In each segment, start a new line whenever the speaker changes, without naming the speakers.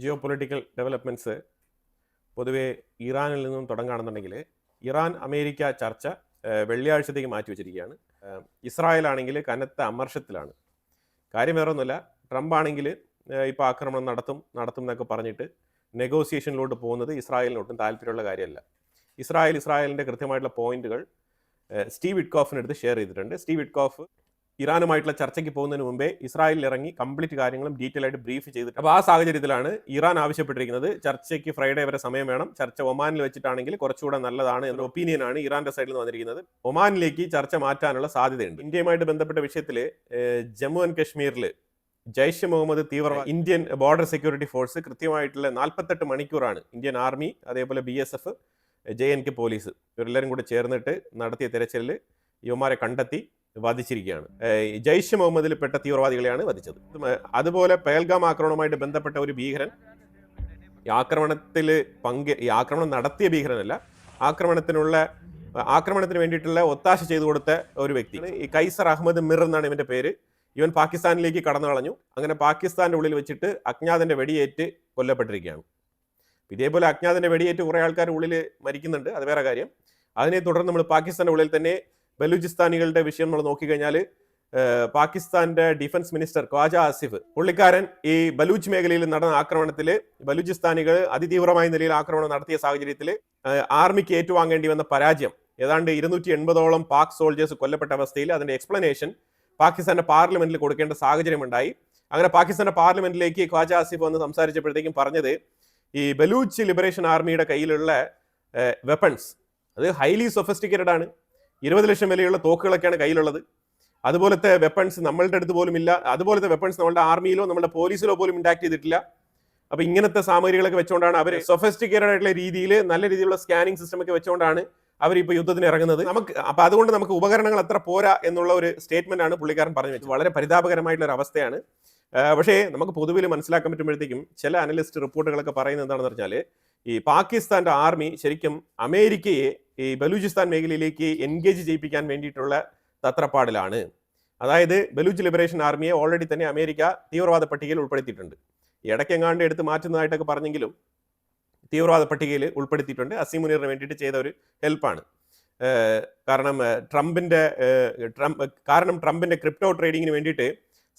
Geo political developments പൊതുവേ ഇറാനിൽ നിന്നും തുടങ്ങുകയാണെന്നുണ്ടെങ്കിൽ ഇറാൻ അമേരിക്ക ചർച്ച വെള്ളിയാഴ്ചത്തേക്ക് മാറ്റിവെച്ചിരിക്കുകയാണ്. ഇസ്രായേൽ ആണെങ്കിൽ കനത്ത അമർഷത്തിലാണ്. കാര്യം വേറെ ഒന്നുമില്ല, ട്രംപ് ആണെങ്കിൽ ഇപ്പോൾ ആക്രമണം നടത്തും എന്നൊക്കെ പറഞ്ഞിട്ട് നെഗോസിയേഷനിലോട്ട് പോകുന്നത് ഇസ്രായേലിന് ഒട്ടും താല്പര്യമുള്ള കാര്യമല്ല. ഇസ്രായേലിൻ്റെ കൃത്യമായിട്ടുള്ള പോയിന്റുകൾ സ്റ്റീവ് വിറ്റ്കോഫിനടുത്ത് ഷെയർ ചെയ്തിട്ടുണ്ട്. സ്റ്റീവ് വിറ്റ്കോഫ് ഇറാനുമായിട്ടുള്ള ചർച്ചയ്ക്ക് പോകുന്നതിന് മുമ്പേ ഇസ്രായേലിൽ ഇറങ്ങി കംപ്ലീറ്റ് കാര്യങ്ങളും ഡീറ്റെയിൽ ആയിട്ട് ബ്രീഫ് ചെയ്തിട്ട്, അപ്പോൾ ആ സാഹചര്യത്തിലാണ് ഇറാൻ ആവശ്യപ്പെട്ടിരിക്കുന്നത് ചർച്ചയ്ക്ക് ഫ്രൈഡേ വരെ സമയം വേണം, ചർച്ച ഒമാനിൽ വെച്ചിട്ടാണെങ്കിൽ കുറച്ചുകൂടെ നല്ലതാണ് എന്ന ഒപ്പീനിയനാണ് ഇറാന്റെ സൈഡിൽ നിന്ന് വന്നിരിക്കുന്നത്. ഒമാനിലേക്ക് ചർച്ച മാറ്റാനുള്ള സാധ്യതയുണ്ട്. ഇന്ത്യയുമായിട്ട് ബന്ധപ്പെട്ട വിഷയത്തിൽ ജമ്മു ആൻഡ് കശ്മീരിൽ ജയ്ഷെ മുഹമ്മദ് തീവ്രവാദ ഇന്ത്യൻ ബോർഡർ സെക്യൂരിറ്റി ഫോഴ്സ് കൃത്യമായിട്ടുള്ള 48 മണിക്കൂറാണ് ഇന്ത്യൻ ആർമി, അതേപോലെ BSF, JNK പോലീസ് ഇവരെല്ലാവരും കൂടെ ചേർന്നിട്ട് നടത്തിയ തിരച്ചിലിൽ യുവമാരെ കണ്ടെത്തി വധിച്ചിരിക്കുകയാണ്. ജയ്ഷെ മുഹമ്മദിൽ പെട്ട തീവ്രവാദികളെയാണ് വധിച്ചത്. അതുപോലെ പെഹൽഗാം ആക്രമണവുമായിട്ട് ബന്ധപ്പെട്ട ഒരു ഭീകരൻ, ഈ ആക്രമണം നടത്തിയ ഭീകരനല്ല, ആക്രമണത്തിന് വേണ്ടിയിട്ടുള്ള ഒത്താശ ചെയ്തു കൊടുത്ത ഒരു വ്യക്തിയാണ് ഈ കൈസർ അഹമ്മദ് മിർ എന്നാണ് ഇവന്റെ പേര്. ഇവൻ പാകിസ്ഥാനിലേക്ക് കടന്നു കളഞ്ഞു. അങ്ങനെ പാകിസ്ഥാന്റെ ഉള്ളിൽ വെച്ചിട്ട് അജ്ഞാതന്റെ വെടിയേറ്റ് കൊല്ലപ്പെട്ടിരിക്കുകയാണ്. ഇതേപോലെ അജ്ഞാതന്റെ വെടിയേറ്റ് കുറേ ആൾക്കാർ ഉള്ളിൽ മരിക്കുന്നുണ്ട്, അത് വേറെ കാര്യം. അതിനെ തുടർന്ന് നമ്മൾ പാകിസ്ഥാന്റെ ഉള്ളിൽ തന്നെ ബലൂചിസ്ഥാനികളുടെ വിഷയം നമ്മൾ നോക്കിക്കഴിഞ്ഞാൽ പാകിസ്ഥാന്റെ ഡിഫൻസ് മിനിസ്റ്റർ ഖ്വാജ ആസിഫ് പുള്ളിക്കാരൻ ഈ ബലൂച്ച് മേഖലയിൽ നടന്ന ആക്രമണത്തിൽ ബലൂചിസ്ഥാനികൾ അതിതീവ്രമായ നിലയിൽ ആക്രമണം നടത്തിയ സാഹചര്യത്തിൽ ആർമിക്ക് ഏറ്റുവാങ്ങേണ്ടി വന്ന പരാജയം, ഏതാണ്ട് 280ഓളം പാക് സോൾജേഴ്സ് കൊല്ലപ്പെട്ട അവസ്ഥയിൽ അതിന്റെ എക്സ്പ്ലനേഷൻ പാകിസ്ഥാന്റെ പാർലമെന്റിൽ കൊടുക്കേണ്ട സാഹചര്യം ഉണ്ടായി. അങ്ങനെ പാകിസ്ഥാന്റെ പാർലമെന്റിലേക്ക് ഖ്വാജ ആസിഫ് വന്ന് സംസാരിച്ചപ്പോഴത്തേക്കും പറഞ്ഞത്, ഈ ബലൂച്ച് ലിബറേഷൻ ആർമിയുടെ കയ്യിലുള്ള വെപ്പൺസ് അത് ഹൈലി സൊഫിസ്റ്റിക്കേറ്റഡ് ആണ്. 20 ലക്ഷം വിലയുള്ള തോക്കുകളൊക്കെയാണ് കയ്യിലുള്ളത്. അതുപോലത്തെ വെപ്പൺസ് നമ്മളുടെ അടുത്ത് പോലും ഇല്ല. അതുപോലത്തെ വെപ്പൺസ് നമ്മളുടെ ആർമിയിലോ നമ്മുടെ പോലീസിലോ പോലും ഇൻഡാക്ട് ചെയ്തിട്ടില്ല. അപ്പൊ ഇങ്ങനത്തെ സാമഗ്രികളൊക്കെ വെച്ചുകൊണ്ടാണ് അവർ സൊഫിസ്റ്റിക്കേറ്റഡ് ആയിട്ടുള്ള രീതിയിൽ നല്ല രീതിയിലുള്ള സ്കാനിങ് സിസ്റ്റം ഒക്കെ വെച്ചുകൊണ്ടാണ് അവർ ഇപ്പോൾ യുദ്ധത്തിന് ഇറങ്ങുന്നത്. അപ്പൊ അതുകൊണ്ട് നമുക്ക് ഉപകരണങ്ങൾ അത്ര പോരാ എന്നുള്ള ഒരു സ്റ്റേറ്റ്മെന്റ് ആണ് പുള്ളിക്കാരൻ പറഞ്ഞു വെച്ചത്. വളരെ പരിതാപകരമായിട്ടുള്ള ഒരു അവസ്ഥയാണ്. പക്ഷേ നമുക്ക് പൊതുവിൽ മനസ്സിലാക്കാൻ പറ്റുമ്പോഴത്തേക്കും ചില അനലിസ്റ്റ് റിപ്പോർട്ടുകളൊക്കെ പറയുന്നത് എന്താണെന്ന് പറഞ്ഞാൽ, ഈ പാകിസ്ഥാന്റെ ആർമി ശരിക്കും അമേരിക്കയെ ഈ ബലൂചിസ്ഥാൻ മേഖലയിലേക്ക് എൻഗേജ് ചെയ്യിപ്പിക്കാൻ വേണ്ടിയിട്ടുള്ള തത്രപ്പാടിലാണ്. അതായത് ബലൂച്ച് ലിബറേഷൻ ആർമിയെ ഓൾറെഡി തന്നെ അമേരിക്ക തീവ്രവാദ പട്ടികയിൽ ഉൾപ്പെടുത്തിയിട്ടുണ്ട്. ഇടയ്ക്കെങ്ങാണ്ട് എടുത്ത് മാറ്റുന്നതായിട്ടൊക്കെ പറഞ്ഞെങ്കിലും തീവ്രവാദ പട്ടികയിൽ ഉൾപ്പെടുത്തിയിട്ടുണ്ട്. അസീം മുനീറിന് വേണ്ടിയിട്ട് ചെയ്ത ഒരു ഹെൽപ്പാണ്. കാരണം ട്രംപിന്റെ ക്രിപ്റ്റോ ട്രേഡിങ്ങിന് വേണ്ടിയിട്ട്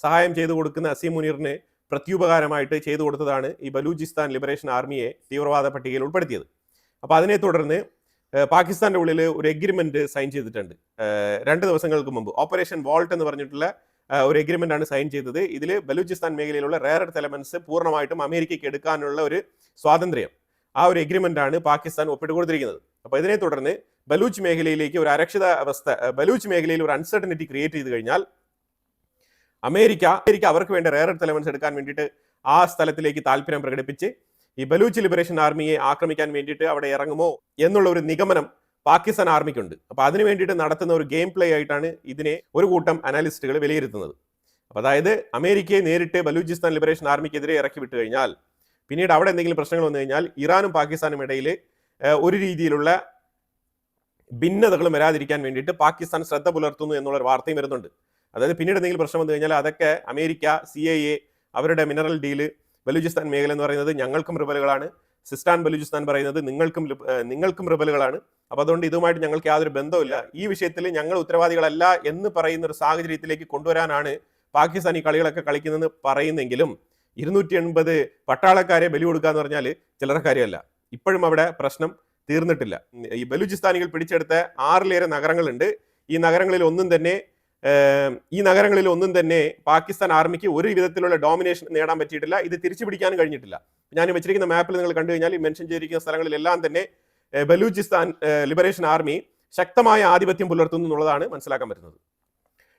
സഹായം ചെയ്തു കൊടുക്കുന്ന അസീം മുനീറിന് പ്രത്യുപകാരമായിട്ട് ചെയ്തു കൊടുത്തതാണ് ഈ ബലൂചിസ്ഥാൻ ലിബറേഷൻ ആർമിയെ തീവ്രവാദ പട്ടികയിൽ ഉൾപ്പെടുത്തിയത്. അപ്പോൾ അതിനെ തുടർന്ന് പാകിസ്ഥാന്റെ ഉള്ളിൽ ഒരു എഗ്രിമെന്റ് സൈൻ ചെയ്തിട്ടുണ്ട് 2 ദിവസങ്ങൾക്ക് മുമ്പ്. ഓപ്പറേഷൻ വോൾട്ട് എന്ന് പറഞ്ഞിട്ടുള്ള ഒരു എഗ്രിമെന്റ് ആണ് സൈൻ ചെയ്തത്. ഇതിൽ ബലൂചിസ്ഥാൻ മേഖലയിലുള്ള റെയർ എർത്ത് എലമെന്റ്സ് പൂർണ്ണമായിട്ടും അമേരിക്കയ്ക്ക് എടുക്കാനുള്ള ഒരു സ്വാതന്ത്ര്യം, ആ ഒരു എഗ്രിമെന്റ് ആണ് പാകിസ്ഥാൻ ഒപ്പിട്ട് കൊടുത്തിരിക്കുന്നത്. അപ്പോൾ ഇതിനെ തുടർന്ന് ബലൂച്ച് മേഖലയിലേക്ക് ഒരു അരക്ഷിത അവസ്ഥ, ബലൂച്ച് മേഖലയിൽ ഒരു അൺസർട്ടനിറ്റി ക്രിയേറ്റ് ചെയ്ത് കഴിഞ്ഞാൽ അമേരിക്ക അവർക്ക് വേണ്ട റെയർ എർത്ത് എലമെന്റ്സ് എടുക്കാൻ വേണ്ടിയിട്ട് ആ സ്ഥലത്തിലേക്ക് താല്പര്യം പ്രകടിപ്പിച്ച് ഈ ബലൂച്ച് ലിബറേഷൻ ആർമിയെ ആക്രമിക്കാൻ വേണ്ടിയിട്ട് അവിടെ ഇറങ്ങുമോ എന്നുള്ള ഒരു നിഗമനം പാകിസ്ഥാൻ ആർമിക്കുണ്ട്. അപ്പോൾ അതിനു വേണ്ടിയിട്ട് നടത്തുന്ന ഒരു ഗെയിം പ്ലേ ആയിട്ടാണ് ഇതിനെ ഒരു കൂട്ടം അനാലിസ്റ്റുകൾ വിലയിരുത്തുന്നത്. അപ്പോൾ അതായത് അമേരിക്കയെ നേരിട്ട് ബലൂചിസ്ഥാൻ ലിബറേഷൻ ആർമിക്കെതിരെ ഇറക്കി വിട്ടു കഴിഞ്ഞാൽ പിന്നീട് അവിടെ എന്തെങ്കിലും പ്രശ്നങ്ങൾ വന്നു കഴിഞ്ഞാൽ ഇറാനും പാകിസ്ഥാനും ഇടയിൽ ഒരു രീതിയിലുള്ള ഭിന്നതകളും വരാതിരിക്കാൻ വേണ്ടിയിട്ട് പാകിസ്ഥാൻ ശ്രദ്ധ പുലർത്തുന്നു എന്നുള്ളൊരു വാർത്തയും വരുന്നുണ്ട്. അതായത് പിന്നീട് എന്തെങ്കിലും പ്രശ്നം വന്നു കഴിഞ്ഞാൽ അതൊക്കെ അമേരിക്ക, CIA, അവരുടെ മിനറൽ ഡീല്, ബലൂചിസ്ഥാൻ മേഖല എന്ന് പറയുന്നത് ഞങ്ങൾക്കും റിബലുകളാണ്, സിസ്റ്റാൻ ബലൂചിസ്ഥാൻ പറയുന്നത് നിങ്ങൾക്കും റിബലുകളാണ്, അപ്പോൾ അതുകൊണ്ട് ഇതുമായിട്ട് ഞങ്ങൾക്ക് യാതൊരു ബന്ധവുമില്ല, ഈ വിഷയത്തിൽ ഞങ്ങൾ ഉത്തരവാദികളല്ല എന്ന് പറയുന്ന ഒരു സാഹചര്യത്തിലേക്ക് കൊണ്ടുവരാനാണ് പാകിസ്ഥാൻ ഈ കളികളൊക്കെ കളിക്കുന്നതെന്ന് പറയുന്നെങ്കിലും 280 പട്ടാളക്കാരെ ബലി കൊടുക്കുക എന്ന് പറഞ്ഞാൽ ചില്ലറ കാര്യമല്ല. ഇപ്പോഴും അവിടെ പ്രശ്നം തീർന്നിട്ടില്ല. ഈ ബലൂചിസ്ഥാനികൾ പിടിച്ചെടുത്ത 6 നഗരങ്ങളുണ്ട്. ഈ നഗരങ്ങളിൽ ഒന്നും തന്നെ പാകിസ്ഥാൻ ആർമിക്ക് ഒരു വിധത്തിലുള്ള ഡോമിനേഷൻ നേടാൻ പറ്റിയിട്ടില്ല. ഇത് തിരിച്ചു പിടിക്കാനും കഴിഞ്ഞിട്ടില്ല. ഞാൻ വെച്ചിരിക്കുന്ന മാപ്പിൽ നിങ്ങൾ കണ്ടു കഴിഞ്ഞാൽ മെൻഷൻ ചെയ്തിരിക്കുന്ന സ്ഥലങ്ങളിലെല്ലാം തന്നെ ബലൂചിസ്ഥാൻ ലിബറേഷൻ ആർമി ശക്തമായ ആധിപത്യം പുലർത്തുന്നു എന്നുള്ളതാണ് മനസ്സിലാക്കാൻ പറ്റുന്നത്.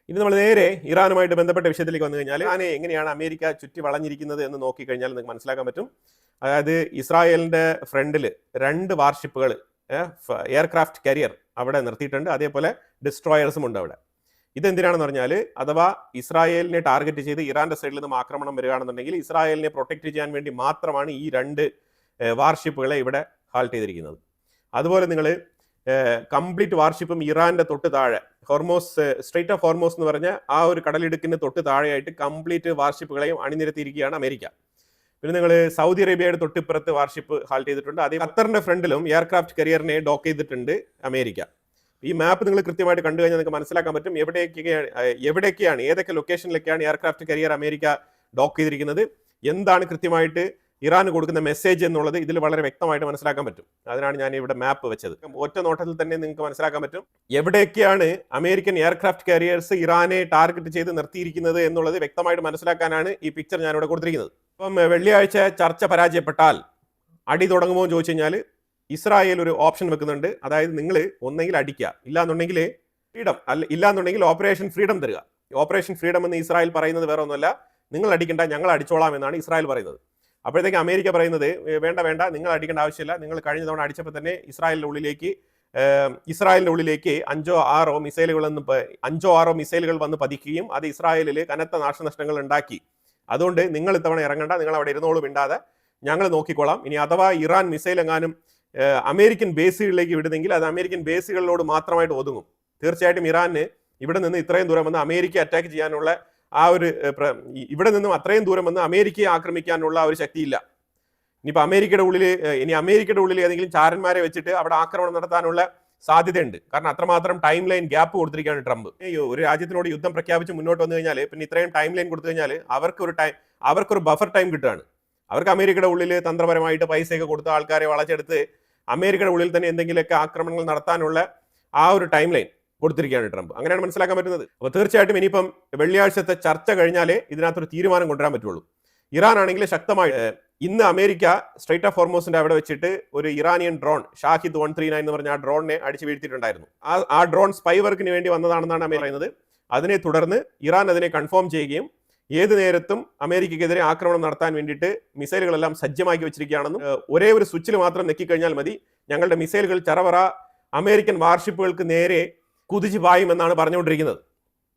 ഇനി നമ്മൾ നേരെ ഇറാനുമായിട്ട് ബന്ധപ്പെട്ട വിഷയത്തിലേക്ക് വന്നു കഴിഞ്ഞാൽ ഇറാനെ എങ്ങനെയാണ് അമേരിക്ക ചുറ്റി വളഞ്ഞിരിക്കുന്നത് എന്ന് നോക്കിക്കഴിഞ്ഞാൽ നിങ്ങൾക്ക് മനസ്സിലാക്കാൻ പറ്റും. അതായത് ഇസ്രായേലിന്റെ ഫ്രണ്ടിൽ 2 വാർഷിപ്പുകൾ, എയർക്രാഫ്റ്റ് കാരിയർ അവിടെ നിർത്തിയിട്ടുണ്ട്. അതേപോലെ ഡിസ്ട്രോയേഴ്സും ഉണ്ട് അവിടെ. ഇതെന്തിനാണെന്ന് പറഞ്ഞാൽ, അഥവാ ഇസ്രായേലിനെ ടാർഗറ്റ് ചെയ്ത് ഇറാന്റെ സൈഡിൽ നിന്നും ആക്രമണം വരികയാണെന്നുണ്ടെങ്കിൽ ഇസ്രായേലിനെ പ്രൊട്ടക്ട് ചെയ്യാൻ വേണ്ടി മാത്രമാണ് ഈ 2 വാർഷിപ്പുകളെ ഇവിടെ ഹാൾട്ട് ചെയ്തിരിക്കുന്നത്. അതുപോലെ നിങ്ങൾ കംപ്ലീറ്റ് വാർഷിപ്പും ഇറാന്റെ തൊട്ട് താഴെ സ്ട്രൈറ്റ് ഓഫ് ഹോർമോസ് എന്ന് പറഞ്ഞ ആ ഒരു കടലിടുക്കിന് തൊട്ട് താഴെയായിട്ട് കംപ്ലീറ്റ് വാർഷിപ്പുകളെയും അണിനിരത്തിയിരിക്കുകയാണ് അമേരിക്ക. പിന്നെ നിങ്ങൾ സൗദി അറേബ്യയുടെ തൊട്ടിപ്പുറത്ത് വാർഷിപ്പ് ഹാൾട്ട് ചെയ്തിട്ടുണ്ട്. അതേ ഖത്തറിന്റെ ഫ്രണ്ടിലും എയർക്രാഫ്റ്റ് കരിയറിനെ ഡോക്ക് ചെയ്തിട്ടുണ്ട് അമേരിക്ക. ഈ മാപ്പ് നിങ്ങൾ കൃത്യമായിട്ട് കണ്ടു കഴിഞ്ഞാൽ നിങ്ങൾക്ക് മനസ്സിലാക്കാൻ പറ്റും എവിടെയൊക്കെയാണ് ഏതൊക്കെ ലൊക്കേഷനിലൊക്കെയാണ് എയർക്രാഫ്റ്റ് കരിയർ അമേരിക്ക ഡോക്ക് ചെയ്തിരിക്കുന്നത്, എന്താണ് കൃത്യമായിട്ട് ഇറാന് കൊടുക്കുന്ന മെസ്സേജ് എന്നുള്ളത് ഇതിൽ വളരെ വ്യക്തമായിട്ട് മനസ്സിലാക്കാൻ പറ്റും. അതിനാണ് ഞാൻ ഇവിടെ മാപ്പ് വെച്ചത്. ഒറ്റ നോട്ടത്തിൽ തന്നെ നിങ്ങൾക്ക് മനസ്സിലാക്കാൻ പറ്റും എവിടെയൊക്കെയാണ് അമേരിക്കൻ എയർക്രാഫ്റ്റ് കാരിയേഴ്സ് ഇറാനെ ടാർഗറ്റ് ചെയ്ത് നിർത്തിയിരിക്കുന്നത് എന്നുള്ളത് വ്യക്തമായിട്ട് മനസ്സിലാക്കാനാണ് ഈ പിക്ചർ ഞാനിവിടെ കൊടുത്തിരിക്കുന്നത്. ഇപ്പം വെള്ളിയാഴ്ച ചർച്ച പരാജയപ്പെട്ടാൽ അടി തുടങ്ങുമോ എന്ന് ചോദിച്ചു കഴിഞ്ഞാൽ ഇസ്രായേൽ ഒരു ഓപ്ഷൻ വെക്കുന്നുണ്ട്. അതായത് നിങ്ങൾ ഒന്നെങ്കിൽ അടിക്കുക, ഇല്ലാന്നുണ്ടെങ്കിൽ ഫ്രീഡം, ഇല്ലാന്നുണ്ടെങ്കിൽ ഓപ്പറേഷൻ ഫ്രീഡം തരിക. ഓപ്പറേഷൻ ഫ്രീഡം എന്ന് ഇസ്രായേൽ പറയുന്നത് വേറെ ഒന്നുമല്ല, നിങ്ങൾ അടിക്കണ്ട, ഞങ്ങൾ അടിച്ചോളാം എന്നാണ് ഇസ്രായേൽ പറയുന്നത്. അപ്പോഴത്തേക്ക് അമേരിക്ക പറയുന്നത് വേണ്ട, നിങ്ങൾ അടിക്കേണ്ട ആവശ്യമില്ല, നിങ്ങൾ കഴിഞ്ഞ തവണ അടിച്ചപ്പോൾ തന്നെ ഇസ്രായേലിന്റെ ഉള്ളിലേക്ക് അഞ്ചോ ആറോ മിസൈലുകൾ വന്ന് പതിക്കുകയും അത് ഇസ്രായേലിൽ കനത്ത നാശനഷ്ടങ്ങൾ ഉണ്ടാക്കി. അതുകൊണ്ട് നിങ്ങൾ ഇത്തവണ ഇറങ്ങണ്ട, നിങ്ങൾ അവിടെ ഇരുന്നോളും, മിണ്ടാതെ ഞങ്ങൾ നോക്കിക്കോളാം. ഇനി അഥവാ ഇറാൻ മിസൈൽ എങ്ങാനും അമേരിക്കൻ ബേസുകളിലേക്ക് വിടുന്നെങ്കിൽ അത് അമേരിക്കൻ ബേസുകളിലോട് മാത്രമായിട്ട് ഒതുങ്ങും. തീർച്ചയായിട്ടും ഇറാന് ഇവിടെ നിന്ന് ഇത്രയും ദൂരം വന്ന് അമേരിക്ക അറ്റാക്ക് ചെയ്യാനുള്ള ഇവിടെ നിന്നും അത്രയും ദൂരം വന്ന് അമേരിക്കയെ ആക്രമിക്കാനുള്ള ഒരു ശക്തിയില്ല. ഇനിയിപ്പോൾ അമേരിക്കയുടെ ഉള്ളിൽ ഏതെങ്കിലും ചാരന്മാരെ വെച്ചിട്ട് അവിടെ ആക്രമണം നടത്താനുള്ള സാധ്യതയുണ്ട്. കാരണം അത്രമാത്രം ടൈം ലൈൻ ഗ്യാപ്പ് കൊടുത്തിരിക്കുകയാണ് ട്രംപ്. ഒരു രാജ്യത്തിനോട് യുദ്ധം പ്രഖ്യാപിച്ച് മുന്നോട്ട് വന്നു കഴിഞ്ഞാൽ പിന്നെ ഇത്രയും ടൈം ലൈൻ കൊടുത്തു കഴിഞ്ഞാൽ അവർക്കൊരു ബഫർ ടൈം കിട്ടുകയാണ്. അവർക്ക് അമേരിക്കയുടെ ഉള്ളിൽ തന്ത്രപരമായിട്ട് പൈസയൊക്കെ കൊടുത്ത് ആൾക്കാരെ വളച്ചെടുത്ത് അമേരിക്കയുടെ ഉള്ളിൽ തന്നെ എന്തെങ്കിലുമൊക്കെ ആക്രമണങ്ങൾ നടത്താനുള്ള ആ ഒരു ടൈം ലൈൻ കൊടുത്തിരിക്കുകയാണ് ട്രംപ്. അങ്ങനെയാണ് മനസ്സിലാക്കാൻ പറ്റുന്നത്. അപ്പോൾ തീർച്ചയായിട്ടും ഇനിയിപ്പം വെള്ളിയാഴ്ചത്തെ ചർച്ച കഴിഞ്ഞാലേ ഇതിനകത്തൊരു തീരുമാനം കൊണ്ടുവരാൻ പറ്റുള്ളൂ. ഇറാൻ ആണെങ്കിൽ ശക്തമായിട്ട് ഇന്ന് അമേരിക്ക സ്ട്രൈറ്റ് ഓഫ് ഹോർമോസിന്റെ അവിടെ വെച്ചിട്ട് ഒരു ഇറാനിയൻ ഡ്രോൺ ഷാഹിദ് 139 എന്ന് പറഞ്ഞ ആ ഡ്രോണിനെ അടിച്ചു വീഴ്ത്തിയിട്ടുണ്ടായിരുന്നു. ആ ഡ്രോൺ സ്പൈ വർക്കിന് വേണ്ടി വന്നതാണെന്നാണ് അമേരിക്ക പറയുന്നത്. അതിനെ തുടർന്ന് ഇറാൻ അതിനെ കൺഫേം ചെയ്യുകയും ഏത് നേരത്തും അമേരിക്കയ്ക്കെതിരെ ആക്രമണം നടത്താൻ വേണ്ടിയിട്ട് മിസൈലുകളെല്ലാം സജ്ജമാക്കി വെച്ചിരിക്കുകയാണെന്നും ഒരേ ഒരു സ്വിച്ചിൽ മാത്രം നെക്കിക്കഴിഞ്ഞാൽ മതി, ഞങ്ങളുടെ മിസൈലുകൾ ചറവറ അമേരിക്കൻ വാർഷിപ്പുകൾക്ക് നേരെ കുതിച്ചു പായുമെന്നാണ് പറഞ്ഞുകൊണ്ടിരിക്കുന്നത്.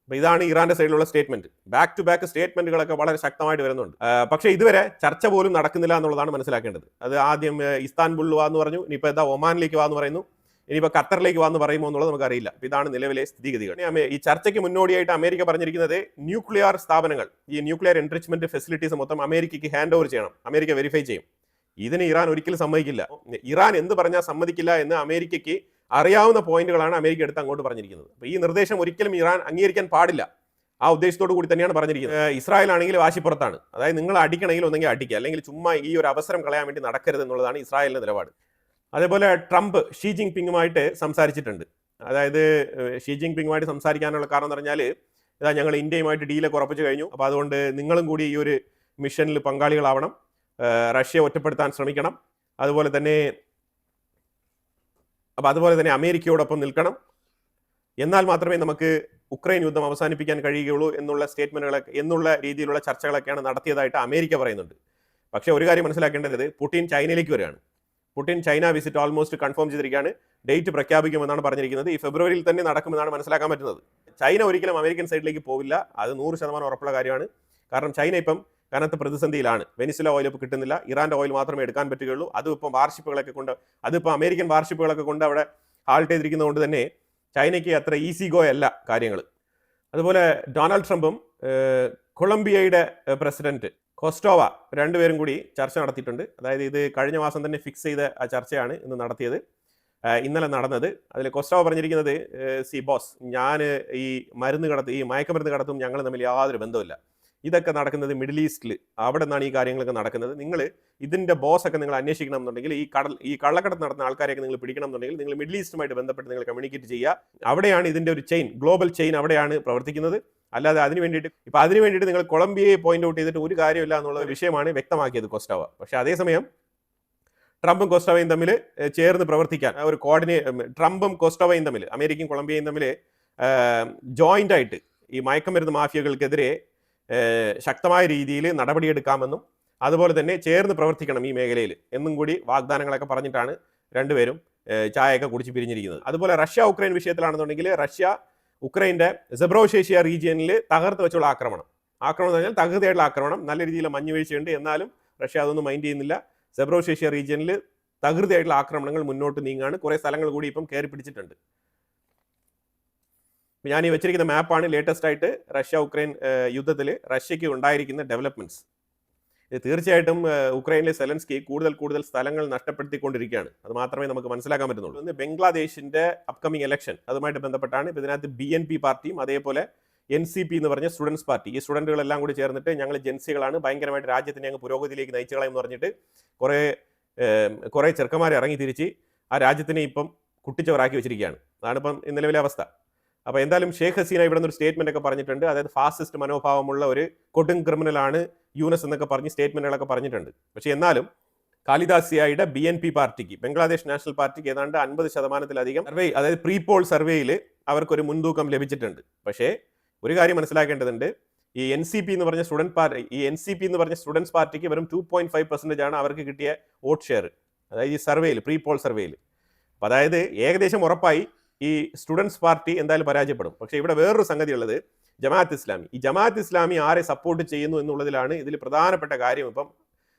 അപ്പോൾ ഇതാണ് ഇറാന്റെ സൈഡിലുള്ള സ്റ്റേറ്റ്മെന്റ്. ബാക്ക് ടു ബാക്ക് സ്റ്റേറ്റ്മെന്റുകളൊക്കെ വളരെ ശക്തമായിട്ട് വരുന്നുണ്ട്. പക്ഷേ ഇതുവരെ ചർച്ച പോലും നടക്കുന്നില്ല എന്നുള്ളതാണ് മനസ്സിലാക്കേണ്ടത്. അത് ആദ്യം ഇസ്താൻബുളിൽ വാന്ന് പറഞ്ഞു, ഇനിയിപ്പോൾ ഒമാനിലേക്ക് വാന്ന് പറയുന്നു, ഇനിയിപ്പോൾ ഖത്തറിലേക്ക് വാന്ന് പറയുമോ എന്നുള്ളത് നമുക്കറിയില്ല. ഇതാണ് നിലവിലെ സ്ഥിതിഗതികൾ. ഈ ചർച്ചയ്ക്ക് മുന്നോടിയായിട്ട് അമേരിക്ക പറഞ്ഞിരിക്കുന്നത് ന്യൂക്ലിയർ സ്ഥാപനങ്ങൾ, ഈ ന്യൂക്ലിയർ എൻറിച്ച്മെന്റ് ഫെസിലിറ്റീസ് മൊത്തം അമേരിക്കയ്ക്ക് ഹാൻഡ് ഓവർ ചെയ്യണം, അമേരിക്ക വെരിഫൈ ചെയ്യും. ഇതിന് ഇറാൻ ഒരിക്കലും സമ്മതിക്കില്ല. ഇറാൻ എന്ത് പറഞ്ഞാൽ സമ്മതിക്കില്ല എന്ന് അമേരിക്കയ്ക്ക് അറിയാവുന്ന പോയിന്റുകളാണ് അമേരിക്ക എടുത്ത് അങ്ങോട്ട് പറഞ്ഞിരിക്കുന്നത്. അപ്പോൾ ഈ നിർദ്ദേശം ഒരിക്കലും ഇറാൻ അംഗീകരിക്കാൻ പാടില്ല. ആ ഉദ്ദേശത്തോടു കൂടി തന്നെയാണ് പറഞ്ഞിരിക്കുന്നത്. ഇസ്രായേൽ ആണെങ്കിൽ വാശിപ്പുറത്താണ്. അതായത് നിങ്ങൾ അടിക്കണമെങ്കിൽ ഒന്നെങ്കിൽ അടിക്കുക, അല്ലെങ്കിൽ ചുമ്മാ ഈ ഒരു അവസരം കളയാൻ വേണ്ടി നടക്കരുത് എന്നുള്ളതാണ് ഇസ്രായേലിന്റെ നിലപാട്. അതേപോലെ ട്രംപ് ഷീ ജിൻപിങ്ങുമായിട്ട് സംസാരിച്ചിട്ടുണ്ട്. അതായത് ഷീ ജിൻപിങ്ങുമായിട്ട് സംസാരിക്കാനുള്ള കാരണം എന്ന് പറഞ്ഞാൽ ഇതാ ഞങ്ങൾ ഇന്ത്യയുമായിട്ട് ഡീലൊക്കെ ഉറപ്പിച്ചു കഴിഞ്ഞു, അപ്പോൾ അതുകൊണ്ട് നിങ്ങളും കൂടി ഈ ഒരു മിഷനിൽ പങ്കാളികളാവണം, റഷ്യയെ ഒറ്റപ്പെടുത്താൻ ശ്രമിക്കണം, അതുപോലെ തന്നെ അമേരിക്കയോടൊപ്പം നിൽക്കണം, എന്നാൽ മാത്രമേ നമുക്ക് ഉക്രൈൻ യുദ്ധം അവസാനിപ്പിക്കാൻ കഴിയുകയുള്ളൂ എന്നുള്ള രീതിയിലുള്ള ചർച്ചകളൊക്കെയാണ് നടത്തിയതായിട്ട് അമേരിക്ക പറയുന്നുണ്ട്. പക്ഷേ ഒരു കാര്യം മനസ്സിലാക്കേണ്ടത്, പുടിൻ ചൈനയിലേക്ക് വരികയാണ്. Putin China visit almost confirm ചെയ്തിരിക്കുകയാണ്. ഡേറ്റ് പ്രഖ്യാപിക്കുമെന്നാണ് പറഞ്ഞിരിക്കുന്നത്. ഈ ഫെബ്രുവരിയിൽ തന്നെ നടക്കുമെന്നാണ് മനസ്സിലാക്കാൻ പറ്റുന്നത്. ചൈന ഒരിക്കലും അമേരിക്കൻ സൈഡിലേക്ക് പോവില്ല, അത് 100% ഉറപ്പുള്ള കാര്യമാണ്. കാരണം ചൈന ഇപ്പം കനത്ത പ്രതിസന്ധിയിലാണ്. വെനിസുല ഓയിൽ ഇപ്പോൾ കിട്ടുന്നില്ല, ഇറാന്റെ ഓയിൽ മാത്രമേ എടുക്കാൻ പറ്റുകയുള്ളൂ. അതിപ്പോൾ അമേരിക്കൻ വാർഷിപ്പുകളൊക്കെ കൊണ്ട് അവിടെ ഹാൾട്ട് ചെയ്തിരിക്കുന്നതുകൊണ്ട് തന്നെ ചൈനയ്ക്ക് അത്ര ഈസി ഗോ അല്ല കാര്യങ്ങൾ. അതുപോലെ ഡൊണാൾഡ് ട്രംപും കൊളംബിയയുടെ പ്രസിഡന്റ് കോസ്റ്റോവ രണ്ടുപേരും കൂടി ചർച്ച നടത്തിയിട്ടുണ്ട്. അതായത് ഇത് കഴിഞ്ഞ മാസം തന്നെ ഫിക്സ് ചെയ്ത ആ ചർച്ചയാണ് ഇന്നലെ നടന്നത്. അതിൽ കോസ്റ്റോവ പറഞ്ഞിരിക്കുന്നത്, സി ബോസ്, ഞാൻ ഈ മയക്കുമരുന്ന് കടത്തും ഞങ്ങൾ തമ്മിൽ യാതൊരു ബന്ധമില്ല. ഇതൊക്കെ നടക്കുന്നത് മിഡിൽ ഈസ്റ്റിൽ, അവിടെ നിന്നാണ് ഈ കാര്യങ്ങളൊക്കെ നടക്കുന്നത്. നിങ്ങൾ ഇതിൻ്റെ ബോസൊക്കെ നിങ്ങൾ അന്വേഷിക്കണം എന്നുണ്ടെങ്കിൽ, ഈ കള്ളക്കടത്ത് നടത്തുന്ന ആൾക്കാരെയൊക്കെ നിങ്ങൾ പിടിക്കണം എന്നുണ്ടെങ്കിൽ നിങ്ങൾ മിഡിൽ ഈസ്റ്റുമായിട്ട് ബന്ധപ്പെട്ട് നിങ്ങൾ കമ്മ്യൂണിക്കേറ്റ് ചെയ്യുക. അവിടെയാണ് ഇതിൻ്റെ ഒരു ഗ്ലോബൽ ചെയിൻ അവിടെയാണ് പ്രവർത്തിക്കുന്നത്. അല്ലാതെ അതിന് വേണ്ടിയിട്ട് നിങ്ങൾ കൊളംബിയയെ പോയിന്റ് ഔട്ട് ചെയ്തിട്ട് ഒരു കാര്യമില്ല എന്നുള്ള വിഷയമാണ് വ്യക്തമാക്കിയത് കോസ്റ്റോവ. പക്ഷേ അതേസമയം ട്രംപും കോസ്റ്റോവയും തമ്മിൽ ചേർന്ന് പ്രവർത്തിക്കാൻ ട്രംപും കോസ്റ്റോവയും തമ്മിൽ, അമേരിക്കയും കൊളംബിയയും തമ്മിൽ ജോയിന്റ് ആയിട്ട് ഈ മയക്കുമരുന്ന് മാഫിയകൾക്കെതിരെ ശക്തമായ രീതിയിൽ നടപടിയെടുക്കാമെന്നും അതുപോലെ തന്നെ ചേർന്ന് പ്രവർത്തിക്കണം ഈ മേഖലയിൽ എന്നും കൂടി വാഗ്ദാനങ്ങളൊക്കെ പറഞ്ഞിട്ടാണ് രണ്ടുപേരും ചായയൊക്കെ കുടിച്ച് പിരിഞ്ഞിരിക്കുന്നത്. അതുപോലെ റഷ്യ ഉക്രൈൻ വിഷയത്തിലാണെന്നുണ്ടെങ്കിൽ റഷ്യ ഉക്രൈൻ്റെ സെബ്രോഷേഷ്യ റീജിയനിൽ തകർത്ത് വെച്ചുള്ള ആക്രമണം എന്ന് പറഞ്ഞാൽ തകൃതിയായിട്ടുള്ള ആക്രമണം, നല്ല രീതിയിൽ മഞ്ഞുവീഴ്ചയുണ്ട്, എന്നാലും റഷ്യ അതൊന്നും മൈൻഡ് ചെയ്യുന്നില്ല. സെബ്രോഷേഷ്യ റീജിയനിൽ തകൃതിയായിട്ടുള്ള ആക്രമണങ്ങൾ മുന്നോട്ട് നീങ്ങാണ്. കുറേ സ്ഥലങ്ങൾ കൂടി ഇപ്പം കയറി പിടിച്ചിട്ടുണ്ട്. ഞാൻ ഈ വെച്ചിരിക്കുന്ന മാപ്പാണ് ലേറ്റസ്റ്റ് ആയിട്ട് റഷ്യ ഉക്രൈൻ യുദ്ധത്തിൽ റഷ്യക്ക് ഉണ്ടായിരിക്കുന്ന ഡെവലപ്മെന്റ്സ്. തീർച്ചയായിട്ടും ഉക്രൈനിലെ സെലൻസ്കി കൂടുതൽ സ്ഥലങ്ങൾ നഷ്ടപ്പെടുത്തിക്കൊണ്ടിരിക്കുകയാണ്. അത് മാത്രമേ നമുക്ക് മനസ്സിലാക്കാൻ പറ്റുന്നുള്ളൂ. ഇന്ന് ബംഗ്ലാദേശിന്റെ അപ്കമിങ് ഇലക്ഷൻ അതുമായിട്ട് ബന്ധപ്പെട്ടാണ്. ഇതിനകത്ത് BNP പാർട്ടിയും അതേപോലെ NCP എന്ന് പറഞ്ഞ സ്റ്റുഡൻസ് പാർട്ടി, ഈ സ്റ്റുഡൻറ്റുകളെല്ലാം കൂടി ചേർന്നിട്ട് ഞങ്ങൾ ജൻസികളാണ്, ഭയങ്കരമായിട്ട് രാജ്യത്തിനെ അങ്ങ് പുരോഗതിയിലേക്ക് നയിച്ചുകളെന്ന് പറഞ്ഞിട്ട് കുറേ ചെറുക്കന്മാരെ ഇറങ്ങി തിരിച്ച് ആ രാജ്യത്തിനെ ഇപ്പം കുട്ടിച്ചവറാക്കി വെച്ചിരിക്കുകയാണ്. അതാണിപ്പം നിലവിലെ അവസ്ഥ. അപ്പോൾ എന്തായാലും ഷേഖ് ഹസീന ഇവിടെ നിന്ന് ഒരു സ്റ്റേറ്റ്മെന്റ് ഒക്കെ പറഞ്ഞിട്ടുണ്ട്. അതായത് ഫാസിസ്റ്റ് മനോഭാവമുള്ള ഒരു കൊടും ക്രിമിനലാണ് യൂനസ് എന്നൊക്കെ പറഞ്ഞ് സ്റ്റേറ്റ്മെന്റുകളൊക്കെ പറഞ്ഞിട്ടുണ്ട്. പക്ഷേ എന്നാലും കാലിദാസിയായുടെ BNP പാർട്ടിക്ക്, ബംഗ്ലാദേശ് നാഷണൽ പാർട്ടിക്ക് ഏതാണ്ട് 50%-ലധികം സർവേ, അതായത് പ്രീ പോൾ സർവേയിൽ അവർക്കൊരു മുൻതൂക്കം ലഭിച്ചിട്ടുണ്ട്. പക്ഷേ ഒരു കാര്യം മനസ്സിലാക്കേണ്ടതുണ്ട്, ഈ NCP എന്ന് പറഞ്ഞ സ്റ്റുഡൻസ് പാർട്ടിക്ക് വെറും 2.5% ആണ് അവർക്ക് കിട്ടിയ വോട്ട് ഷെയർ, അതായത് ഈ സർവേയിൽ, പ്രീ പോൾ സർവേയിൽ. അപ്പോൾ അതായത് ഏകദേശം ഉറപ്പായി ഈ സ്റ്റുഡൻസ് പാർട്ടി എന്തായാലും പരാജയപ്പെടും. പക്ഷേ ഇവിടെ വേറൊരു സംഗതി ഉള്ളത്, ജമാഅത്ത് ഇസ്ലാമി. ഈ ജമാഅത്ത് ഇസ്ലാമി ആരെ സപ്പോർട്ട് ചെയ്യുന്നു എന്നുള്ളതിലാണ് ഇതിൽ പ്രധാനപ്പെട്ട കാര്യം. ഇപ്പം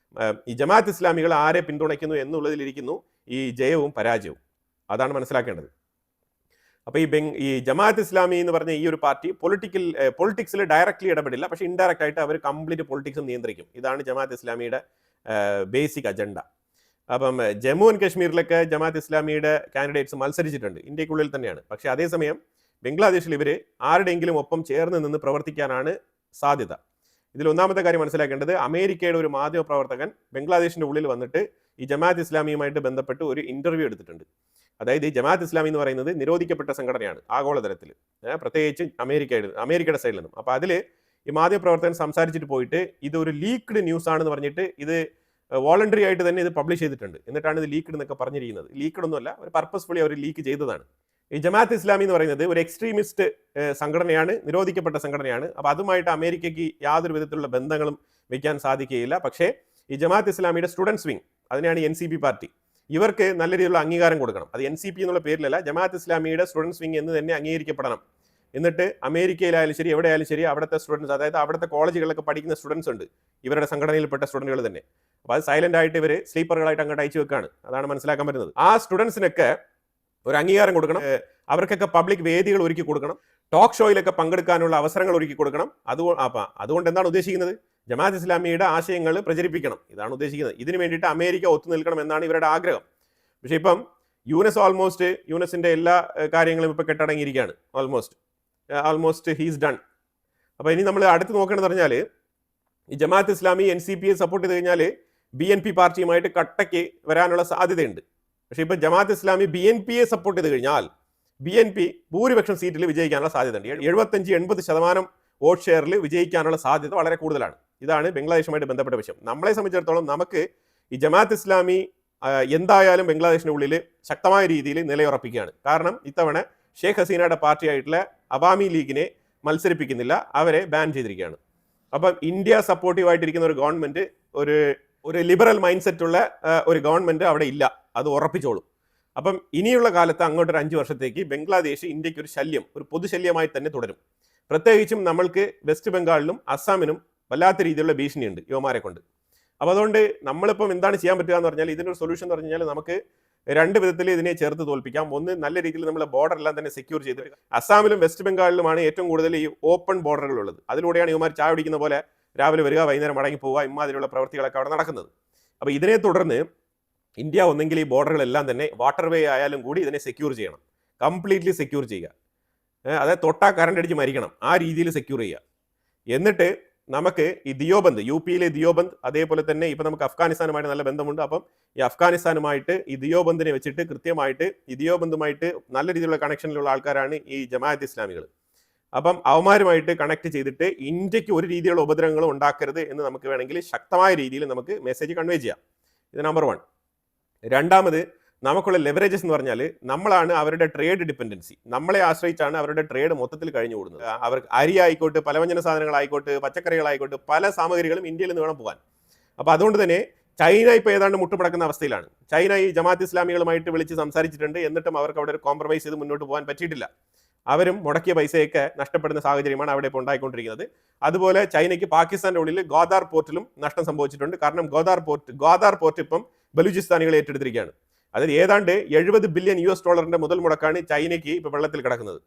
ഈ ജമാഅത്ത് ഇസ്ലാമികൾ ആരെ പിന്തുണയ്ക്കുന്നു എന്നുള്ളതിലിരിക്കുന്നു ഈ ജയവും പരാജയവും. അതാണ് മനസ്സിലാക്കേണ്ടത്. അപ്പോൾ ഈ ജമാഅത്ത് ഇസ്ലാമി എന്ന് പറഞ്ഞ ഈ ഒരു പാർട്ടി പൊളിറ്റിക്സിൽ ഡയറക്റ്റ്ലി ഇടപെടില്ല, പക്ഷേ ഇൻഡയറക്റ്റ് ആയിട്ട് അവർ കംപ്ലീറ്റ് പൊളിറ്റിക്സും നിയന്ത്രിക്കും. ഇതാണ് ജമാഅത്ത് ഇസ്ലാമിയുടെ ബേസിക് അജണ്ട. അപ്പം ജമ്മു ആൻഡ് കാശ്മീരിലൊക്കെ ജമാഅത്ത് ഇസ്ലാമിയുടെ കാൻഡിഡേറ്റ്സ് മത്സരിച്ചിട്ടുണ്ട്, ഇന്ത്യക്കുള്ളിൽ തന്നെയാണ്. പക്ഷേ അതേസമയം ബംഗ്ലാദേശിൽ ഇവർ ആരുടെയെങ്കിലും ഒപ്പം ചേർന്ന് നിന്ന് പ്രവർത്തിക്കാനാണ് സാധ്യത. ഇതിൽ ഒന്നാമത്തെ കാര്യം മനസ്സിലാക്കേണ്ടത്, അമേരിക്കയുടെ ഒരു മാധ്യമ പ്രവർത്തകൻ ബംഗ്ലാദേശിന്റെ ഉള്ളിൽ വന്നിട്ട് ഈ ജമാഅത്ത് ഇസ്ലാമിയുമായിട്ട് ബന്ധപ്പെട്ട് ഒരു ഇന്റർവ്യൂ എടുത്തിട്ടുണ്ട്. അതായത് ഈ ജമാഅത്ത് ഇസ്ലാമി എന്ന് പറയുന്നത് നിരോധിക്കപ്പെട്ട സംഘടനയാണ് ആഗോളതലത്തിൽ, പ്രത്യേകിച്ച് അമേരിക്കയുടെ സൈഡിൽ നിന്നും. അപ്പോൾ അതിൽ ഈ മാധ്യമ പ്രവർത്തകൻ സംസാരിച്ചിട്ട് പോയിട്ട് ഇതൊരു ലീക്ക്ഡ് ന്യൂസ് ആണെന്ന് പറഞ്ഞിട്ട് ഇത് വോളണ്ടറി ആയിട്ട് തന്നെ ഇത് പബ്ലിഷ് ചെയ്തിട്ടുണ്ട്. എന്നിട്ടാണ് ഇത് ലീക്ക്ഡ് എന്നൊക്കെ പറഞ്ഞിരിക്കുന്നത്. ലീക്ക്ഡ് ഒന്നുമല്ല, ഒരു പർപ്പസ്ഫുള്ളി അവർ ലീക്ക് ചെയ്തതാണ്. ഈ ജമാഅത്ത് ഇസ്ലാമി എന്ന് പറയുന്നത് ഒരു എക്സ്ട്രീമിസ്റ്റ് സംഘടനയാണ്, നിരോധിക്കപ്പെട്ട സംഘടനയാണ്. അപ്പോൾ അതുമായിട്ട് അമേരിക്കയ്ക്ക് യാതൊരു വിധത്തിലുള്ള ബന്ധങ്ങളും വയ്ക്കാൻ സാധിക്കുകയില്ല. പക്ഷേ ഈ ജമാഅത്ത് ഇസ്ലാമിയുടെ സ്റ്റുഡൻസ് വിങ്, അതിനെയാണ് NCP പാർട്ടി, ഇവർക്ക് നല്ല രീതിയിലുള്ള അംഗീകാരം കൊടുക്കണം. അത് NCP എന്നുള്ള പേരിലല്ല, ജമാഅത്ത് ഇസ്ലാമിയുടെ സ്റ്റുഡൻസ് വിങ് എന്ന് തന്നെ അംഗീകരിക്കപ്പെടണം. എന്നിട്ട് അമേരിക്കയിലായാലും ശരി, എവിടെയായാലും ശരി, അവിടുത്തെ സ്റ്റുഡൻസ്, അതായത് അവിടുത്തെ കോളേജുകളിലൊക്കെ പഠിക്കുന്ന സ്റ്റുഡൻസ് ഉണ്ട്, ഇവരുടെ സംഘടനയിൽപ്പെട്ട സ്റ്റുഡൻറ്റുകൾ തന്നെ. അപ്പോൾ അത് സൈലന്റ് ആയിട്ട് ഇവർ സ്ലീപ്പറുകളായിട്ട് അങ്ങോട്ട് അയച്ചു വെക്കാണ്. അതാണ് മനസ്സിലാക്കാൻ പറ്റുന്നത്. ആ സ്റ്റുഡൻസിനൊക്കെ ഒരു അംഗീകാരം കൊടുക്കണം, അവർക്കൊക്കെ പബ്ലിക് വേദികൾ ഒരുക്കി കൊടുക്കണം, ടോക്ക് ഷോയിലൊക്കെ പങ്കെടുക്കാനുള്ള അവസരങ്ങൾ ഒരുക്കി കൊടുക്കണം. അതുകൊണ്ട് എന്താണ് ഉദ്ദേശിക്കുന്നത്? ജമാഅത്ത് ഇസ്ലാമിയുടെ ആശയങ്ങൾ പ്രചരിപ്പിക്കണം, ഇതാണ് ഉദ്ദേശിക്കുന്നത്. ഇതിനു വേണ്ടിയിട്ട് അമേരിക്ക ഒത്തുനിൽക്കണം എന്നാണ് ഇവരുടെ ആഗ്രഹം. പക്ഷേ ഇപ്പം യൂനസിന്റെ എല്ലാ കാര്യങ്ങളും ഇപ്പം കെട്ടടങ്ങിയിരിക്കുകയാണ്. Almost he's done. അപ്പോൾ ഇനി നമ്മൾ അടുത്ത് നോക്കേണ്ടതെന്ന് പറഞ്ഞാൽ, ഈ ജമാഅത്ത് ഇസ്ലാമി NCPയെ സപ്പോർട്ട് ചെയ്ത് കഴിഞ്ഞാൽ BNP പാർട്ടിയുമായിട്ട് കട്ടയ്ക്ക് വരാനുള്ള സാധ്യതയുണ്ട്. പക്ഷേ ഇപ്പോൾ ജമാഅത്ത് ഇസ്ലാമി BNPയെ സപ്പോർട്ട് ചെയ്ത് കഴിഞ്ഞാൽ BNP ഭൂരിപക്ഷം സീറ്റിൽ വിജയിക്കാനുള്ള സാധ്യതയുണ്ട്. 75-80% വോട്ട് ഷെയറിൽ വിജയിക്കാനുള്ള സാധ്യത വളരെ കൂടുതലാണ്. ഇതാണ് ബംഗ്ലാദേശുമായിട്ട് ബന്ധപ്പെട്ട വിഷയം. നമ്മളെ സംബന്ധിച്ചിടത്തോളം നമുക്ക് ഈ ജമാഅത്ത് ഇസ്ലാമി എന്തായാലും ബംഗ്ലാദേശിന്റെ ഉള്ളിൽ ശക്തമായ രീതിയിൽ നിലയുറപ്പിക്കുകയാണ്. കാരണം ഇത്തവണ ഷേഖ് ഹസീനയുടെ പാർട്ടിയായിട്ടുള്ള അവാമി ലീഗിനെ മത്സരിപ്പിക്കുന്നില്ല, അവരെ ബാൻ ചെയ്തിരിക്കുകയാണ്. അപ്പം ഇന്ത്യ സപ്പോർട്ടീവായിട്ടിരിക്കുന്ന ഒരു ഗവൺമെന്റ്, ഒരു ലിബറൽ മൈൻഡ് സെറ്റ് ഉള്ള ഒരു ഗവൺമെന്റ് അവിടെ ഇല്ല, അത് ഉറപ്പിച്ചോളും. അപ്പം ഇനിയുള്ള കാലത്ത് അങ്ങോട്ടൊരു 5 വർഷത്തേക്ക് ബംഗ്ലാദേശ് ഇന്ത്യക്ക് ഒരു ശല്യം, ഒരു പൊതുശല്യമായി തന്നെ തുടരും. പ്രത്യേകിച്ചും നമ്മൾക്ക് വെസ്റ്റ് ബംഗാളിലും അസ്സാമിനും വല്ലാത്ത രീതിയിലുള്ള ഭീഷണിയുണ്ട് യുവമാരെ കൊണ്ട്. അപ്പോൾ അതുകൊണ്ട് നമ്മളിപ്പം എന്താണ് ചെയ്യാൻ പറ്റുക എന്ന് പറഞ്ഞാൽ, ഇതിനൊരു സൊല്യൂഷൻ എന്ന് പറഞ്ഞു കഴിഞ്ഞാൽ നമുക്ക് 2 വിധത്തിൽ ഇതിനെ ചേർത്ത് തോൽപ്പിക്കാം. ഒന്ന്, നല്ല രീതിയിൽ നമ്മൾ ബോർഡർ എല്ലാം തന്നെ സെക്യൂർ ചെയ്ത്, അസ്സാമിലും വെസ്റ്റ് ബംഗാളിലുമാണ് ഏറ്റവും കൂടുതൽ ഈ ഓപ്പൺ ബോർഡറുകൾ ഉള്ളത്. അതിലൂടെയാണ് യുവമാർ ചായ പിടിക്കുന്ന പോലെ രാവിലെ വരിക, വൈകുന്നേരം മടങ്ങി പോവുക, ഇമാതിരിയുള്ള പ്രവൃത്തികളൊക്കെ അവിടെ നടക്കുന്നത്. അപ്പോൾ ഇതിനെ തുടർന്ന് ഇന്ത്യ ഒന്നെങ്കിൽ ഈ ബോർഡറുകളെല്ലാം തന്നെ വാട്ടർവേ ആയാലും കൂടി ഇതിനെ സെക്യൂർ ചെയ്യണം, കംപ്ലീറ്റ്ലി സെക്യൂർ ചെയ്യുക. അതായത് തൊട്ടാ കറണ്ട് അടിച്ച് മരിക്കണം, ആ രീതിയിൽ സെക്യൂർ ചെയ്യുക. എന്നിട്ട് നമുക്ക് ഈ ദിയോബന്ദ്, UPയിലെ ദിയോബന്ദ്, അതേപോലെ തന്നെ ഇപ്പം നമുക്ക് അഫ്ഗാനിസ്ഥാനുമായിട്ട് നല്ല ബന്ധമുണ്ട്. അപ്പം ഈ അഫ്ഗാനിസ്ഥാനുമായിട്ട് ഈ ദിയോബന്ദിനെ വെച്ചിട്ട് കൃത്യമായിട്ട് ഈ ദിയോബന്ധുമായിട്ട് നല്ല രീതിയിലുള്ള കണക്ഷനിലുള്ള ആൾക്കാരാണ് ഈ ജമാഅത്ത് ഇസ്ലാമികൾ. അപ്പം അവന്മാരുമായിട്ട് കണക്ട് ചെയ്തിട്ട് ഇന്ത്യക്ക് ഒരു രീതിയിലുള്ള ഉപദ്രവങ്ങളും ഉണ്ടാക്കരുത് എന്ന് നമുക്ക് വേണമെങ്കിൽ ശക്തമായ രീതിയിൽ നമുക്ക് മെസ്സേജ് കൺവേ ചെയ്യാം. ഇത് നമ്പർ 1. രണ്ടാമത്, നമുക്കുള്ള ലെവറേജസ് എന്ന് പറഞ്ഞാൽ നമ്മളാണ് അവരുടെ ട്രേഡ് ഡിപ്പെൻഡൻസി, നമ്മളെ ആശ്രയിച്ചാണ് അവരുടെ ട്രേഡ് മൊത്തത്തിൽ കഴിഞ്ഞു കൂടുന്നത്. അവർ അരി ആയിക്കോട്ടെ, പലവ്യഞ്ജന സാധനങ്ങളായിക്കോട്ടെ, പച്ചക്കറികളായിക്കോട്ടെ, പല സാമഗ്രികളും ഇന്ത്യയിൽ നിന്ന് വേണം പോകാൻ. അപ്പോൾ അതുകൊണ്ട് തന്നെ ചൈന ഇപ്പോൾ ഏതാണ്ട് മുട്ടുമടക്കുന്ന അവസ്ഥയിലാണ്. ചൈന ഈ ജമാഅത്ത് ഇസ്ലാമികളുമായിട്ട് വിളിച്ച് സംസാരിച്ചിട്ടുണ്ട്, എന്നിട്ടും അവർക്ക് അവിടെ ഒരു കോംപ്രമൈസ് ചെയ്ത് മുന്നോട്ട് പോകാൻ പറ്റിയിട്ടില്ല. അവരും മുടക്കിയ പൈസയൊക്കെ നഷ്ടപ്പെടുന്ന സാഹചര്യമാണ് അവിടെ ഇപ്പോൾ ഉണ്ടായിക്കൊണ്ടിരിക്കുന്നത്. അതുപോലെ ചൈനയ്ക്ക് പാകിസ്ഥാന്റെ ഉള്ളിൽ ഗോദാർ പോർട്ടിലും നഷ്ടം സംഭവിച്ചിട്ടുണ്ട്. കാരണം ഗോദാർ പോർട്ട് ഇപ്പം ബലൂചിസ്ഥാനികൾ ഏറ്റെടുത്തിരിക്കുകയാണ്. അതായത് ഏതാണ്ട് $70 ബില്യൺ മുതൽ മുടക്കാണ് ചൈനയ്ക്ക് ഇപ്പോൾ വെള്ളത്തിൽ കിടക്കുന്നത്.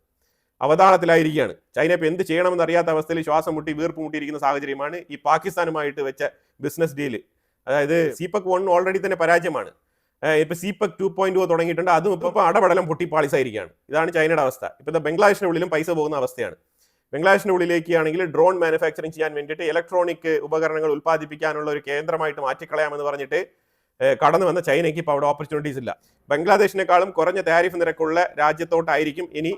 അവതാളത്തിലായിരിക്കുകയാണ്. ചൈന ഇപ്പോൾ എന്ത് ചെയ്യണമെന്ന് അറിയാത്ത അവസ്ഥയിൽ ശ്വാസം മുട്ടി വീർപ്പ് മുട്ടിയിരിക്കുന്ന സാഹചര്യമാണ് ഈ പാകിസ്ഥാനുമായിട്ട് വെച്ച ബിസിനസ് ഡീല്. അതായത് സീപക് 1 ഓൾറെഡി തന്നെ പരാജയമാണ്. ഇപ്പൊ സീപക് 2.0 തുടങ്ങിയിട്ടുണ്ട്. അതും ഇപ്പോൾ അടപടലം പൊട്ടിപ്പാളിസായിരിക്കുകയാണ്. ഇതാണ് ചൈനയുടെ അവസ്ഥ. ഇപ്പോഴത്തെ ബംഗ്ലാദേശിന്റെ ഉള്ളിലും പൈസ പോകുന്ന അവസ്ഥയാണ്. ബംഗ്ലാദേശിന്റെ ഉള്ളിലേക്ക് ആണെങ്കിൽ ഡ്രോൺ മാനുഫാക്ചറിങ് ചെയ്യാൻ വേണ്ടിയിട്ട് ഇലക്ട്രോണിക് ഉപകരണങ്ങൾ ഉൽപ്പാദിപ്പിക്കാനുള്ള ഒരു കേന്ദ്രമായിട്ട് മാറ്റിക്കളയാമെന്ന് പറഞ്ഞിട്ട് കടന്നു വന്ന ചൈനയ്ക്ക് ഇപ്പോൾ അവിടെ ഓപ്പർച്യൂണിറ്റീസ് ഇല്ല. ബംഗ്ലാദേശിനേക്കാളും കുറഞ്ഞ താരിഫ് നിരക്കുള്ള രാജ്യത്തോട്ടായിരിക്കും ഇനി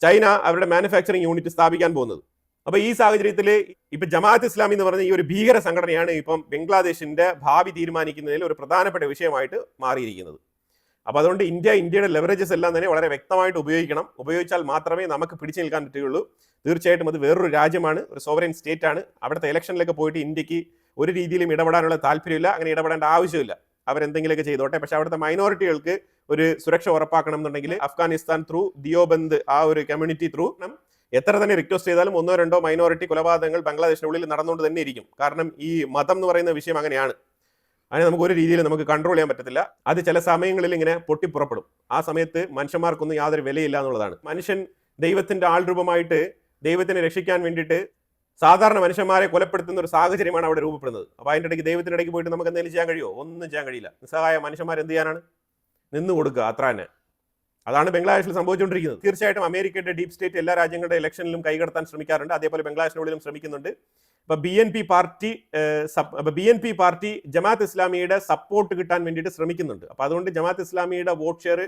ചൈന അവരുടെ മാനുഫാക്ചറിങ് യൂണിറ്റ് സ്ഥാപിക്കാൻ പോകുന്നത്. അപ്പോൾ ഈ സാഹചര്യത്തിൽ ഇപ്പൊ ജമാഅത്ത് ഇസ്ലാമി എന്ന് പറഞ്ഞ ഈ ഒരു ഭീകര സംഘടനയാണ് ഇപ്പം ബംഗ്ലാദേശിന്റെ ഭാവി തീരുമാനിക്കുന്നതിൽ ഒരു പ്രധാനപ്പെട്ട വിഷയമായിട്ട് മാറിയിരിക്കുന്നത്. അപ്പോൾ അതുകൊണ്ട് ഇന്ത്യയുടെ ലെവറേജസ് എല്ലാം തന്നെ വളരെ വ്യക്തമായിട്ട് ഉപയോഗിക്കണം. ഉപയോഗിച്ചാൽ മാത്രമേ നമുക്ക് പിടിച്ചു നിൽക്കാൻ പറ്റുകയുള്ളൂ. തീർച്ചയായിട്ടും അത് വേറൊരു രാജ്യമാണ്, ഒരു സോവറൈൻ സ്റ്റേറ്റ് ആണ്. അവിടുത്തെ ഇലക്ഷനിലൊക്കെ പോയിട്ട് ഇന്ത്യക്ക് ഒരു രീതിയിലും ഇടപെടാനുള്ള താല്പര്യമില്ല, അങ്ങനെ ഇടപെടേണ്ട ആവശ്യമില്ല. അവരെന്തെങ്കിലുമൊക്കെ ചെയ്തോട്ടെ. പക്ഷെ അവിടുത്തെ മൈനോറിറ്റികൾക്ക് ഒരു സുരക്ഷ ഉറപ്പാക്കണം എന്നുണ്ടെങ്കിൽ അഫ്ഗാനിസ്ഥാൻ ത്രൂ ദിയോബന്ദ് ആ ഒരു കമ്മ്യൂണിറ്റി ത്രൂ എത്ര തന്നെ റിക്വസ്റ്റ് ചെയ്താലും 1-2 മൈനോറിറ്റി കൊലപാതകങ്ങൾ ബംഗ്ലാദേശിനുള്ളിൽ നടന്നുകൊണ്ട് തന്നെ ഇരിക്കും. കാരണം ഈ മതം എന്ന് പറയുന്ന വിഷയം അങ്ങനെയാണ്. അതിനെ നമുക്ക് ഒരു രീതിയിൽ നമുക്ക് കൺട്രോൾ ചെയ്യാൻ പറ്റത്തില്ല. അത് ചില സമയങ്ങളിൽ ഇങ്ങനെ പൊട്ടിപ്പുറപ്പെടും. ആ സമയത്ത് മനുഷ്യന്മാർക്കൊന്നും യാതൊരു വിലയില്ല എന്നുള്ളതാണ്. മനുഷ്യൻ ദൈവത്തിന്റെ ആൾ രൂപമായിട്ട് ദൈവത്തിനെ രക്ഷിക്കാൻ വേണ്ടിയിട്ട് സാധാരണ മനുഷ്യന്മാരെ കൊലപ്പെടുത്തുന്ന ഒരു സാഹചര്യമാണ് അവിടെ രൂപപ്പെടുന്നത്. അപ്പോൾ അതിൻ്റെ ഇടയ്ക്ക് ദൈവത്തിൻ്റെ ഇടയ്ക്ക് പോയിട്ട് നമുക്ക് എന്തെങ്കിലും ചെയ്യാൻ കഴിയുമോ? ഒന്നും ചെയ്യാൻ കഴിയില്ല. നിസ്സഹായ മനുഷ്യന്മാർ എന്ത് ചെയ്യാനാണ്? നിന്ന് കൊടുക്കുക, അത്ര തന്നെ. അതാണ് ബംഗ്ലാദേശിൽ സംഭവിച്ചുകൊണ്ടിരിക്കുന്നത്. തീർച്ചയായിട്ടും അമേരിക്കയുടെ ഡീപ് സ്റ്റേറ്റ് എല്ലാ രാജ്യങ്ങളുടെ ഇലക്ഷനിലും കൈകടത്താൻ ശ്രമിക്കാറുണ്ട്. അതേപോലെ ബംഗ്ലാദേശിനുള്ളിലും ശ്രമിക്കുന്നുണ്ട്. ഇപ്പോൾ BNP പാർട്ടി ജമാഅത്ത് ഇസ്ലാമിയുടെ സപ്പോർട്ട് കിട്ടാൻ വേണ്ടിയിട്ട് ശ്രമിക്കുന്നുണ്ട്. അപ്പോൾ അതുകൊണ്ട് ജമാഅത്ത് ഇസ്ലാമിയുടെ വോട്ട് ഷെയർ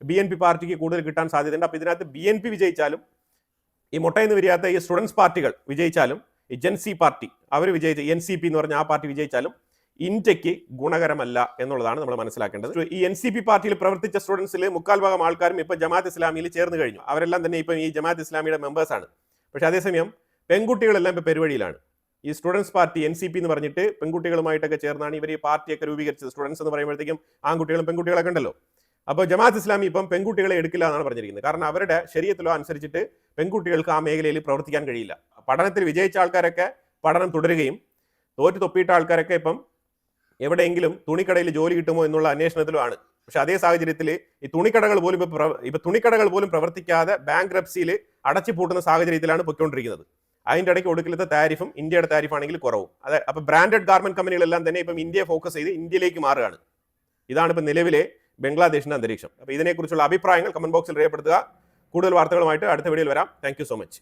BNP പാർട്ടിക്ക് കൂടുതൽ കിട്ടാൻ സാധ്യതയുണ്ട്. അപ്പോൾ ഇതിനകത്ത് BNP വിജയിച്ചാലും ഈ മുട്ടയെന്ന് വരിയാത്ത ഈ സ്റ്റുഡൻസ് പാർട്ടികൾ വിജയിച്ചാലും ഈ ജൻസി പാർട്ടി അവർ വിജയിച്ച NCP എന്ന് പറഞ്ഞ ആ പാർട്ടി വിജയിച്ചാലും ഇന്ത്യക്ക് ഗുണകരമല്ല എന്നുള്ളതാണ് നമ്മൾ മനസ്സിലാക്കേണ്ടത്. ഈ NCP പാർട്ടിയിൽ പ്രവർത്തിച്ച സ്റ്റുഡൻസിൽ 3/4 ആൾക്കാരും ഇപ്പം ജമാഅത്ത് ഇസ്ലാമിയിൽ ചേർന്ന് കഴിഞ്ഞു. അവരെല്ലാം തന്നെ ഇപ്പം ഈ ജമാഅത്ത് ഇസ്ലാമിയുടെ മെമ്പേഴ്സാണ്. പക്ഷേ അതേസമയം പെൺകുട്ടികളെല്ലാം ഇപ്പോൾ പെരുവഴിയിലാണ്. ഈ സ്റ്റുഡൻസ് പാർട്ടി NCP എന്ന് പറഞ്ഞിട്ട് പെൺകുട്ടികളുമായിട്ടൊക്കെ ചേർന്നാണ് ഇവർ ഈ പാർട്ടിയൊക്കെ രൂപീകരിച്ചത്. സ്റ്റുഡൻസ് എന്ന് പറയുമ്പോഴത്തേക്കും ആൺകുട്ടികളും പെൺകുട്ടികളൊക്കെ ഉണ്ടല്ലോ. അപ്പോൾ ജമാഅത്ത് ഇസ്ലാമി ഇപ്പം പെൺകുട്ടികളെ എടുക്കില്ല എന്നാണ് പറഞ്ഞിരിക്കുന്നത്. കാരണം അവരുടെ ശരീഅത്തിലോ അനുസരിച്ചിട്ട് പെൺകുട്ടികൾക്ക് ആ മേഖലയിൽ പ്രവർത്തിക്കാൻ കഴിയില്ല. പഠനത്തിൽ വിജയിച്ച ആൾക്കാരൊക്കെ പഠനം തുടരുകയും തോറ്റു തൊപ്പിയിട്ട ആൾക്കാരൊക്കെ ഇപ്പം എവിടെയെങ്കിലും തുണിക്കടയിൽ ജോലി കിട്ടുമോ എന്നുള്ള അന്വേഷണത്തിലുമാണ്. പക്ഷെ അതേ സാഹചര്യത്തിൽ ഈ തുണിക്കടകൾ പോലും പ്രവർത്തിക്കാതെ ബാങ്ക്രപ്സിയിൽ അടച്ചുപൂട്ടുന്ന സാഹചര്യത്തിലാണ് പൊയ്ക്കൊണ്ടിരിക്കുന്നത്. അതിൻ്റെ ഇടയ്ക്ക് ഒടുക്കലത്തെ താരിഫും ഇന്ത്യയുടെ താരിഫാണെങ്കിൽ കുറവും. അതെ, അപ്പോൾ ബ്രാൻഡഡ് ഗാർമെന്റ് കമ്പനികളെല്ലാം തന്നെ ഇപ്പം ഇന്ത്യയെ ഫോക്കസ് ചെയ്ത് ഇന്ത്യയിലേക്ക് മാറുകയാണ്. ഇതാണ് ഇപ്പം നിലവിലെ ബംഗ്ലാദേശിന്റെ അന്തരീക്ഷം. അപ്പോൾ ഇതിനെക്കുറിച്ചുള്ള അഭിപ്രായങ്ങൾ കമന്റ് ബോക്സിൽ രേഖപ്പെടുത്തുക. കൂടുതൽ വാർത്തകളുമായിട്ട് അടുത്ത വീഡിയോയിൽ വരാം. Thank you so much.